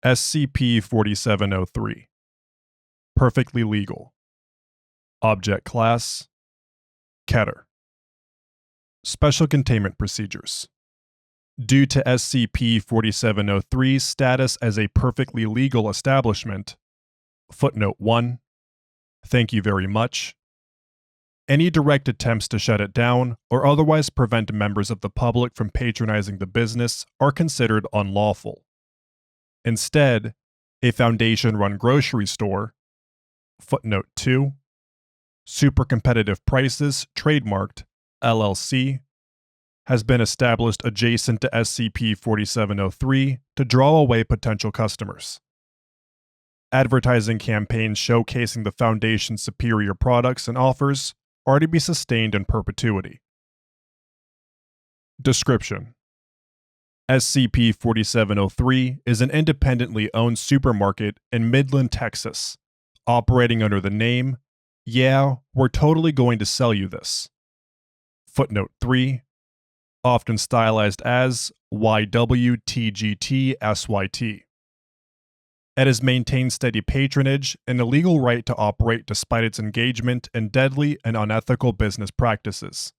SCP-4703. Perfectly legal. Object Class: Keter. Special Containment Procedures. Due to SCP-4703's status as a perfectly legal establishment, Footnote 1, thank you very much. Any direct attempts to shut it down or otherwise prevent members of the public from patronizing the business are considered unlawful. Instead, a Foundation-run grocery store, Footnote 2, Super Competitive Prices, Trademarked, LLC, has been established adjacent to SCP-4703 to draw away potential customers. Advertising campaigns showcasing the Foundation's superior products and offers are to be sustained in perpetuity. Description: SCP-4703 is an independently owned supermarket in Midland, Texas, operating under the name, "Yeah, we're totally going to sell you this." Footnote 3, often stylized as YWTGTSYT. It has maintained steady patronage and a legal right to operate despite its engagement in deadly and unethical business practices,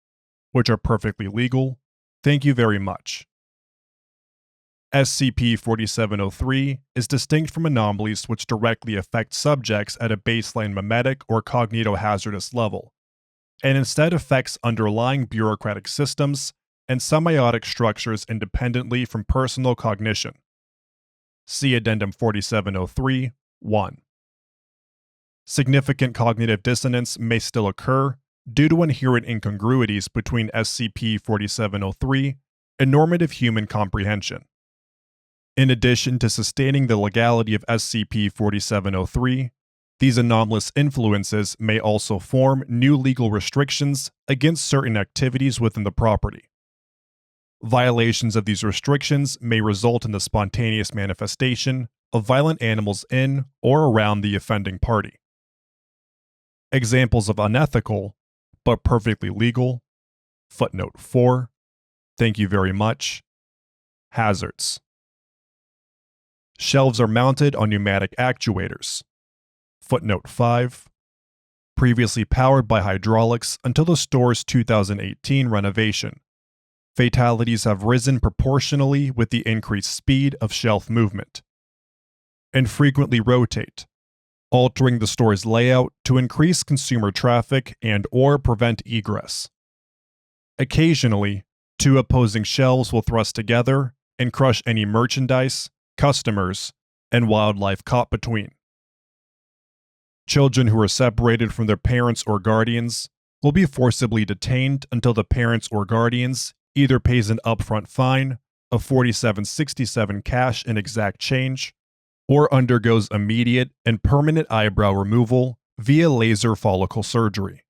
which are perfectly legal. Thank you very much. SCP-4703 is distinct from anomalies which directly affect subjects at a baseline memetic or cognitohazardous level, and instead affects underlying bureaucratic systems and semiotic structures independently from personal cognition. See Addendum 4703-1. Significant cognitive dissonance may still occur due to inherent incongruities between SCP-4703 and normative human comprehension. In addition to sustaining the legality of SCP-4703, these anomalous influences may also form new legal restrictions against certain activities within the property. Violations of these restrictions may result in the spontaneous manifestation of violent animals in or around the offending party. Examples of unethical, but perfectly legal, Footnote 4, thank you very much, hazards. Shelves are mounted on pneumatic actuators. Footnote 5, previously powered by hydraulics until the store's 2018 renovation. Fatalities have risen proportionally with the increased speed of shelf movement. And frequently rotate, altering the store's layout to increase consumer traffic and/or prevent egress. Occasionally, two opposing shelves will thrust together and crush any merchandise, customers, and wildlife caught between. Children who are separated from their parents or guardians will be forcibly detained until the parents or guardians either pays an upfront fine of $47.67 cash in exact change, or undergoes immediate and permanent eyebrow removal via laser follicle surgery.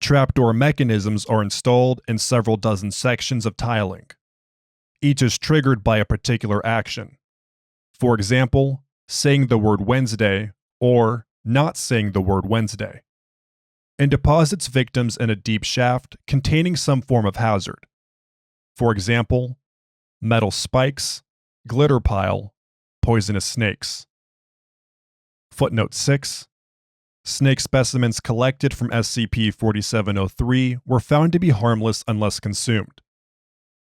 Trapdoor mechanisms are installed in several dozen sections of tiling. Each is triggered by a particular action. For example, saying the word Wednesday or not saying the word Wednesday, and deposits victims in a deep shaft containing some form of hazard. For example, metal spikes, glitter pile, poisonous snakes. Footnote 6. Snake specimens collected from SCP-4703 were found to be harmless unless consumed.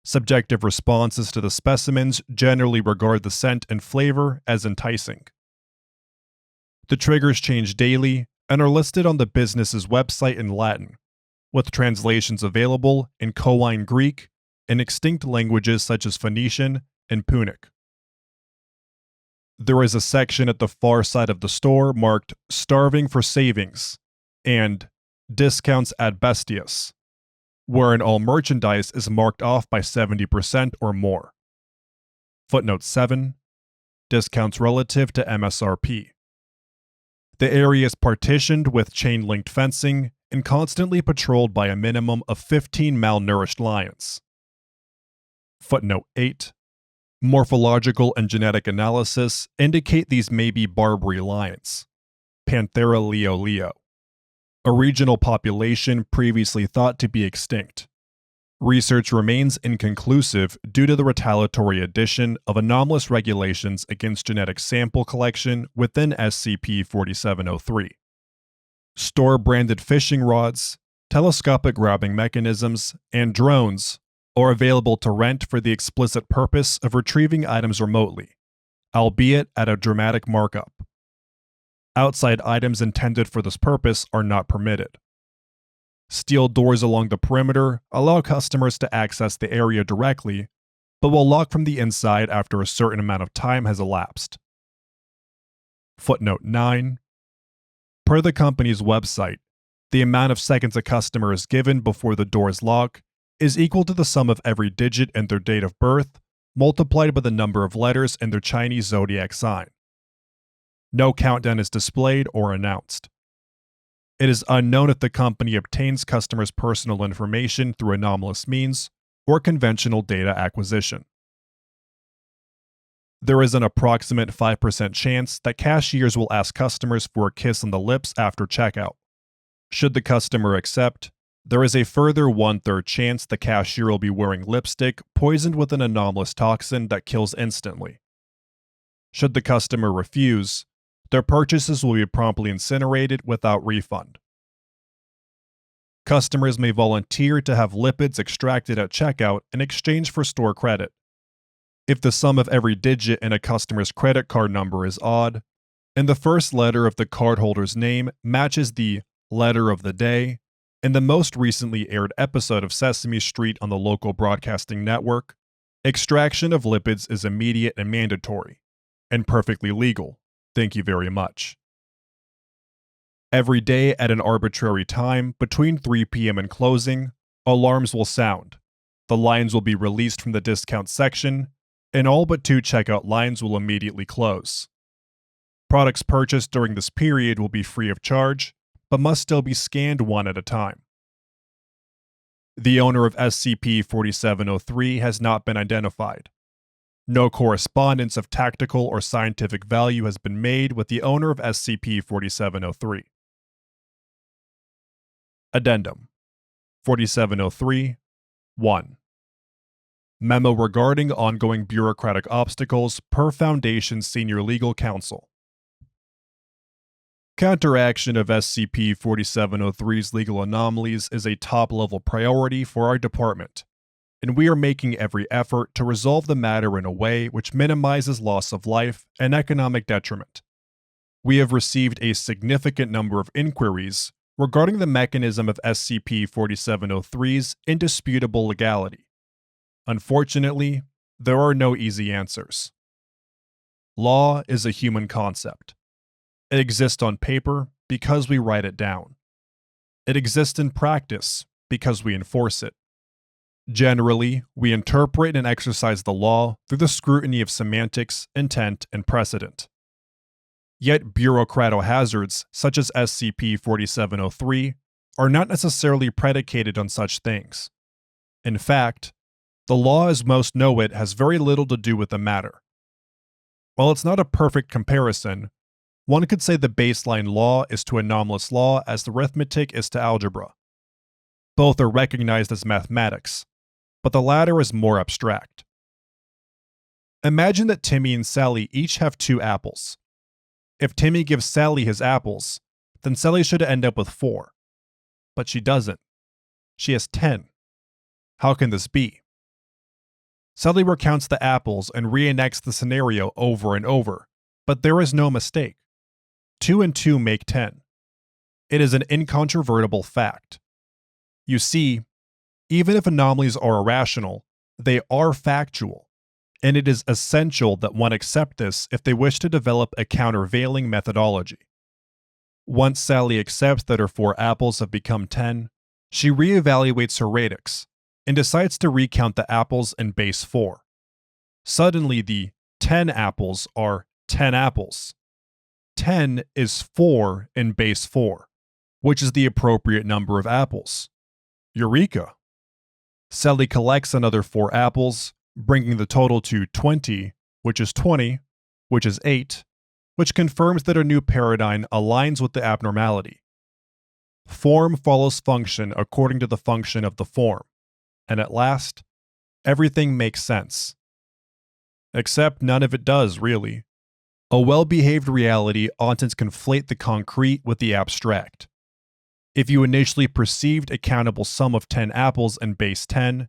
Subjective responses to the specimens generally regard the scent and flavor as enticing. The triggers change daily and are listed on the business's website in Latin, with translations available in Koine Greek and extinct languages such as Phoenician and Punic. There is a section at the far side of the store marked "Starving for Savings" and "Discounts ad Bestias," wherein all merchandise is marked off by 70% or more. Footnote 7. Discounts relative to MSRP. The area is partitioned with chain-linked fencing and constantly patrolled by a minimum of 15 malnourished lions. Footnote 8. Morphological and genetic analysis indicate these may be Barbary lions, Panthera leo, a regional population previously thought to be extinct. Research remains inconclusive due to the retaliatory addition of anomalous regulations against genetic sample collection within SCP-4703. Store-branded fishing rods, telescopic grabbing mechanisms, and drones are available to rent for the explicit purpose of retrieving items remotely, albeit at a dramatic markup. Outside items intended for this purpose are not permitted. Steel doors along the perimeter allow customers to access the area directly, but will lock from the inside after a certain amount of time has elapsed. Footnote 9. Per the company's website, the amount of seconds a customer is given before the doors lock is equal to the sum of every digit in their date of birth multiplied by the number of letters in their Chinese zodiac sign. No countdown is displayed or announced. It is unknown if the company obtains customers' personal information through anomalous means or conventional data acquisition. There is an approximate 5% chance that cashiers will ask customers for a kiss on the lips after checkout. Should the customer accept, there is a further 1/3 chance the cashier will be wearing lipstick poisoned with an anomalous toxin that kills instantly. Should the customer refuse, their purchases will be promptly incinerated without refund. Customers may volunteer to have lipids extracted at checkout in exchange for store credit. If the sum of every digit in a customer's credit card number is odd, and the first letter of the cardholder's name matches the letter of the day in the most recently aired episode of Sesame Street on the local broadcasting network, extraction of lipids is immediate and mandatory, and perfectly legal. Thank you very much. Every day at an arbitrary time between 3 p.m. and closing, alarms will sound. The lines will be released from the discount section, and all but 2 checkout lines will immediately close. Products purchased during this period will be free of charge, but must still be scanned one at a time. The owner of SCP-4703 has not been identified. No correspondence of tactical or scientific value has been made with the owner of SCP-4703. Addendum 4703 1. Memo regarding ongoing bureaucratic obstacles per Foundation Senior Legal Counsel. Counteraction of SCP-4703's legal anomalies is a top-level priority for our department, and we are making every effort to resolve the matter in a way which minimizes loss of life and economic detriment. We have received a significant number of inquiries regarding the mechanism of SCP-4703's indisputable legality. Unfortunately, there are no easy answers. Law is a human concept. It exists on paper because we write it down. It exists in practice because we enforce it. Generally, we interpret and exercise the law through the scrutiny of semantics, intent, and precedent. Yet bureaucratohazards such as SCP-4703 are not necessarily predicated on such things. In fact, the law as most know it has very little to do with the matter. While it's not a perfect comparison, one could say the baseline law is to anomalous law as the arithmetic is to algebra. Both are recognized as mathematics, but the latter is more abstract. Imagine that Timmy and Sally each have 2 apples. If Timmy gives Sally his apples, then Sally should end up with 4. But she doesn't. She has 10. How can this be? Sally recounts the apples and reenacts the scenario over and over, but there is no mistake. 2 and 2 make 10. It is an incontrovertible fact. You see, even if anomalies are irrational, they are factual, and it is essential that one accept this if they wish to develop a countervailing methodology. Once Sally accepts that her 4 apples have become 10, she reevaluates her radix and decides to recount the apples in base 4. Suddenly, the 10 apples are 10 apples. 10 is 4 in base 4, which is the appropriate number of apples. Eureka! Sally collects another 4 apples, bringing the total to 20, which is 20, which is 8, which confirms that her new paradigm aligns with the abnormality. Form follows function according to the function of the form, and at last, everything makes sense. Except none of it does, really. A well-behaved reality oughtn't conflate the concrete with the abstract. If you initially perceived a countable sum of 10 apples in base 10,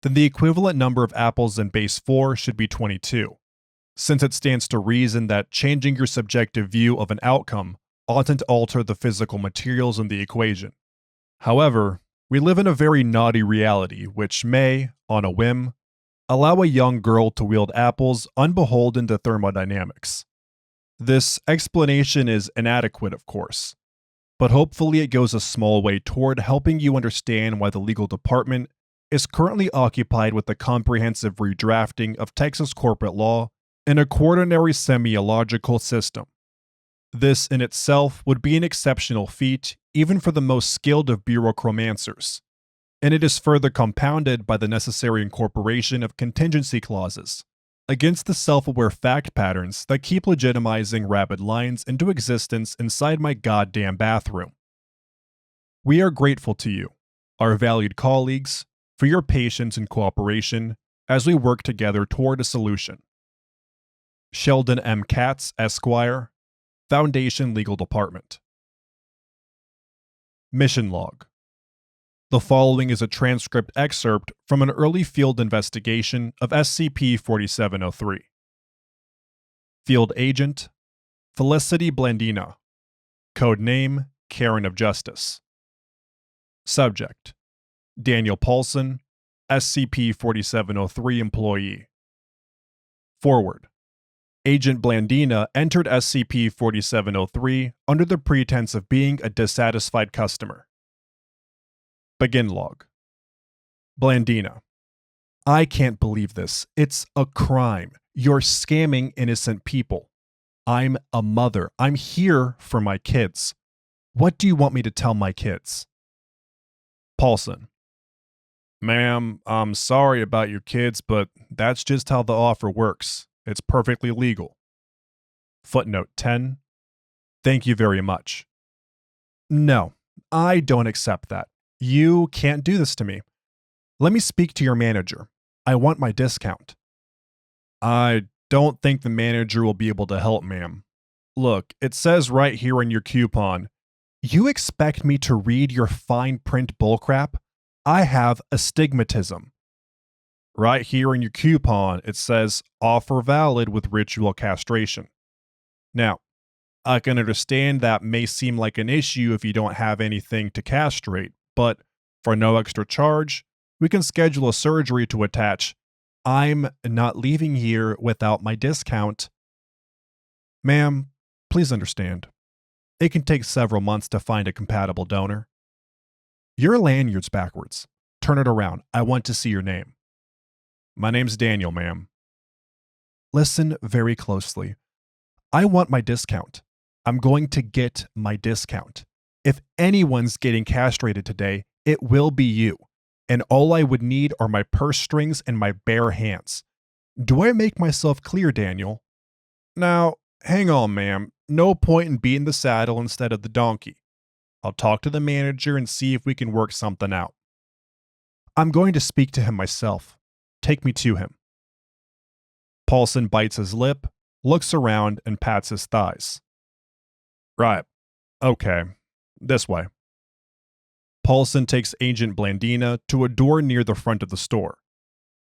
then the equivalent number of apples in base 4 should be 22, since it stands to reason that changing your subjective view of an outcome oughtn't alter the physical materials in the equation. However, we live in a very naughty reality which may, on a whim, allow a young girl to wield apples unbeholden to thermodynamics. This explanation is inadequate, of course, but hopefully it goes a small way toward helping you understand why the legal department is currently occupied with the comprehensive redrafting of Texas corporate law in a quaternary semiological system. This in itself would be an exceptional feat even for the most skilled of bureaucromancers, and it is further compounded by the necessary incorporation of contingency clauses against the self-aware fact patterns that keep legitimizing rapid lines into existence inside my goddamn bathroom. We are grateful to you, our valued colleagues, for your patience and cooperation as we work together toward a solution. Sheldon M. Katz, Esquire, Foundation Legal Department. Mission Log. The following is a transcript excerpt from an early field investigation of SCP-4703. Field Agent Felicity Blandina. Code name Karen of Justice. Subject Daniel Paulson, SCP-4703 employee. Forward. Agent Blandina entered SCP-4703 under the pretense of being a dissatisfied customer. Begin log. Blandina. I can't believe this. It's a crime. You're scamming innocent people. I'm a mother. I'm here for my kids. What do you want me to tell my kids? Paulson. Ma'am, I'm sorry about your kids, but that's just how the offer works. It's perfectly legal. Footnote 10. Thank you very much. No, I don't accept that. You can't do this to me. Let me speak to your manager. I want my discount. I don't think the manager will be able to help, ma'am. Look, it says right here in your coupon. You expect me to read your fine print bullcrap? I have astigmatism. Right here in your coupon, it says offer valid with ritual castration. Now, I can understand that may seem like an issue if you don't have anything to castrate, but for no extra charge, we can schedule a surgery to attach. I'm not leaving here without my discount. Ma'am, please understand. It can take several months to find a compatible donor. Your lanyard's backwards. Turn it around. I want to see your name. My name's Daniel, ma'am. Listen very closely. I want my discount. I'm going to get my discount. If anyone's getting castrated today, it will be you. And all I would need are my purse strings and my bare hands. Do I make myself clear, Daniel? Now, hang on, ma'am. No point in beating the saddle instead of the donkey. I'll talk to the manager and see if we can work something out. I'm going to speak to him myself. Take me to him. Paulson bites his lip, looks around, and pats his thighs. Right. Okay. This way. Paulson takes Agent Blandina to a door near the front of the store.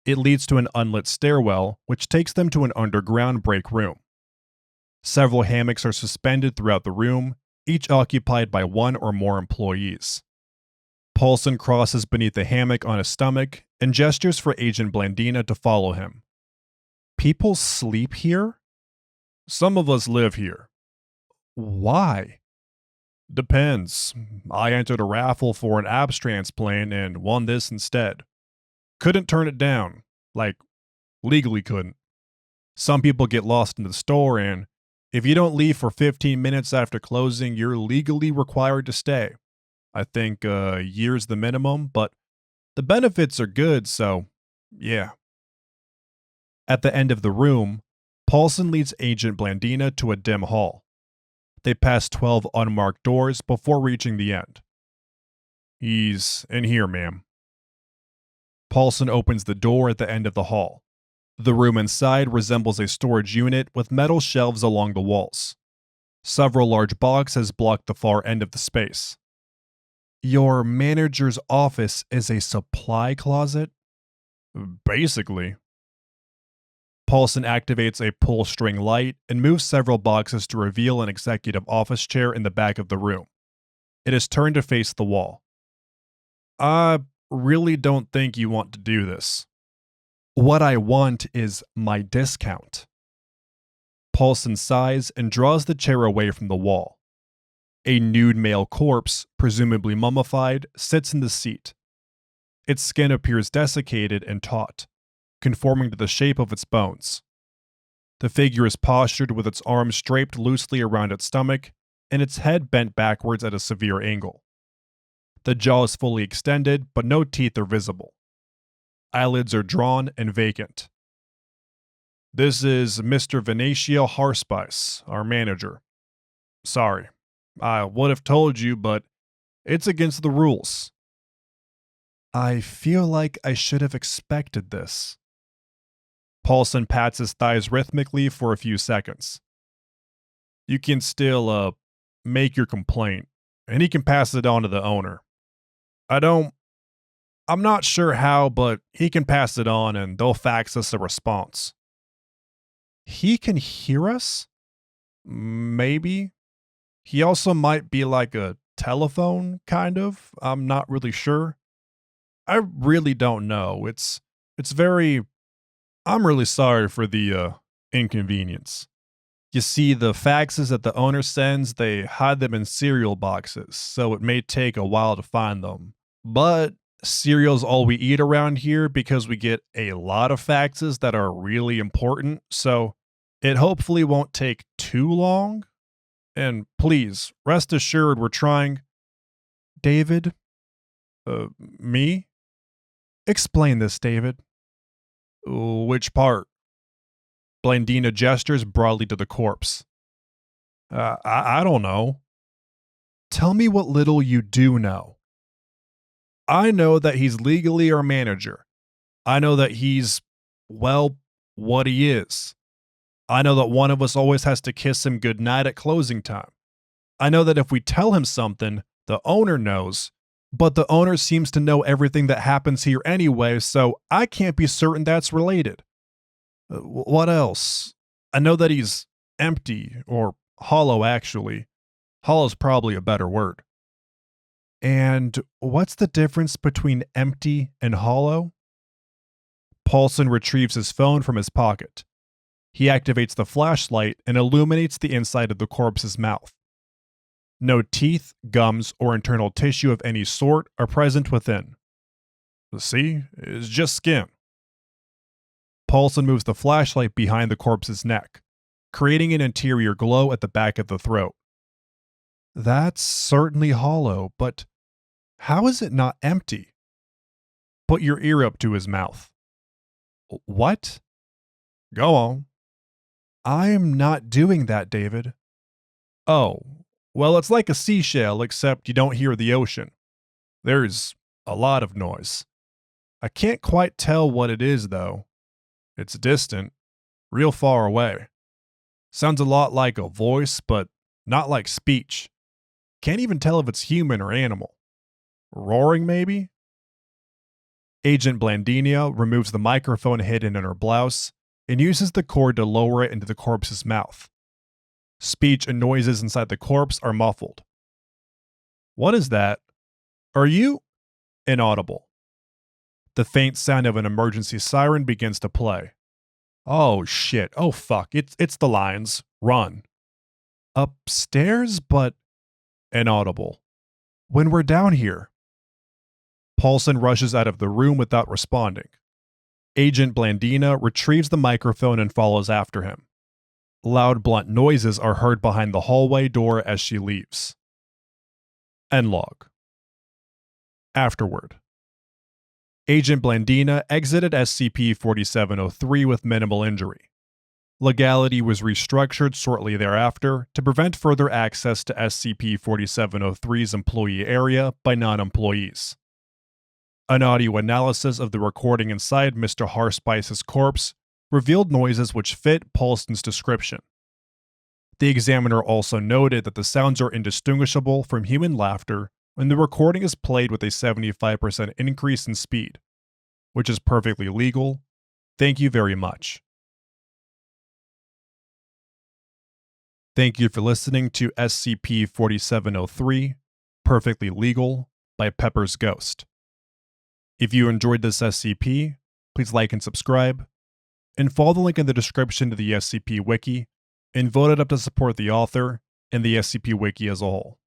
It leads to an unlit stairwell, which takes them to an underground break room. Several hammocks are suspended throughout the room, each occupied by one or more employees. Paulson crosses beneath the hammock on his stomach and gestures for Agent Blandina to follow him. People sleep here? Some of us live here. Why? Depends. I entered a raffle for an abs transplant and won this instead. Couldn't turn it down. Like, legally couldn't. Some people get lost in the store, and if you don't leave for 15 minutes after closing, you're legally required to stay. I think a year's the minimum, but the benefits are good, so yeah. At the end of the room, Paulson leads Agent Blandina to a dim hall. They pass 12 unmarked doors before reaching the end. He's in here, ma'am. Paulson opens the door at the end of the hall. The room inside resembles a storage unit with metal shelves along the walls. Several large boxes block the far end of the space. Your manager's office is a supply closet? Basically. Paulson activates a pull string light and moves several boxes to reveal an executive office chair in the back of the room. It is turned to face the wall. I really don't think you want to do this. What I want is my discount. Paulson sighs and draws the chair away from the wall. A nude male corpse, presumably mummified, sits in the seat. Its skin appears desiccated and taut, conforming to the shape of its bones. The figure is postured with its arms draped loosely around its stomach and its head bent backwards at a severe angle. The jaw is fully extended, but no teeth are visible. Eyelids are drawn and vacant. This is Mr. Venetia Harspice, our manager. Sorry, I would have told you, but it's against the rules. I feel like I should have expected this. Paulson pats his thighs rhythmically for a few seconds. You can still, make your complaint, and he can pass it on to the owner. I'm not sure how, but he can pass it on and they'll fax us a response. He can hear us? Maybe. He also might be like a telephone, kind of. I'm not really sure. I really don't know. I'm really sorry for the inconvenience. You see, the faxes that the owner sends, they hide them in cereal boxes, so it may take a while to find them. But cereal's all we eat around here because we get a lot of faxes that are really important, so it hopefully won't take too long. And please, rest assured we're trying. David? Me? Explain this, David. Which part? Blandina gestures broadly to the corpse. I don't know. Tell me what little you do know. I know that he's legally our manager. I know that he's, well, what he is. I know that one of us always has to kiss him goodnight at closing time. I know that if we tell him something, the owner knows, but the owner seems to know everything that happens here anyway, so I can't be certain that's related. What else? I know that he's empty, or hollow actually. Hollow's probably a better word. And what's the difference between empty and hollow? Paulson retrieves his phone from his pocket. He activates the flashlight and illuminates the inside of the corpse's mouth. No teeth, gums, or internal tissue of any sort are present within. See, it's just skin. Paulson moves the flashlight behind the corpse's neck, creating an interior glow at the back of the throat. That's certainly hollow, but how is it not empty? Put your ear up to his mouth. What? Go on. I'm not doing that, David. Oh, well, it's like a seashell, except you don't hear the ocean. There's a lot of noise. I can't quite tell what it is, though. It's distant, real far away. Sounds a lot like a voice, but not like speech. Can't even tell if it's human or animal. Roaring, maybe? Agent Blandina removes the microphone hidden in her blouse and uses the cord to lower it into the corpse's mouth. Speech and noises inside the corpse are muffled. What is that? Are you? Inaudible. The faint sound of an emergency siren begins to play. Oh shit, oh fuck, it's the lions. Run. Upstairs, but inaudible. When we're down here. Paulson rushes out of the room without responding. Agent Blandina retrieves the microphone and follows after him. Loud, blunt noises are heard behind the hallway door as she leaves. End log. Afterward. Agent Blandina exited SCP-4703 with minimal injury. Legality was restructured shortly thereafter to prevent further access to SCP-4703's employee area by non-employees. An audio analysis of the recording inside Mr. Harspice's corpse revealed noises which fit Paulson's description. The examiner also noted that the sounds are indistinguishable from human laughter when the recording is played with a 75% increase in speed, which is perfectly legal. Thank you very much. Thank you for listening to SCP-4703, Perfectly Legal, by Pepper's Ghost. If you enjoyed this SCP, please like and subscribe, and follow the link in the description to the SCP Wiki, and vote it up to support the author and the SCP Wiki as a whole.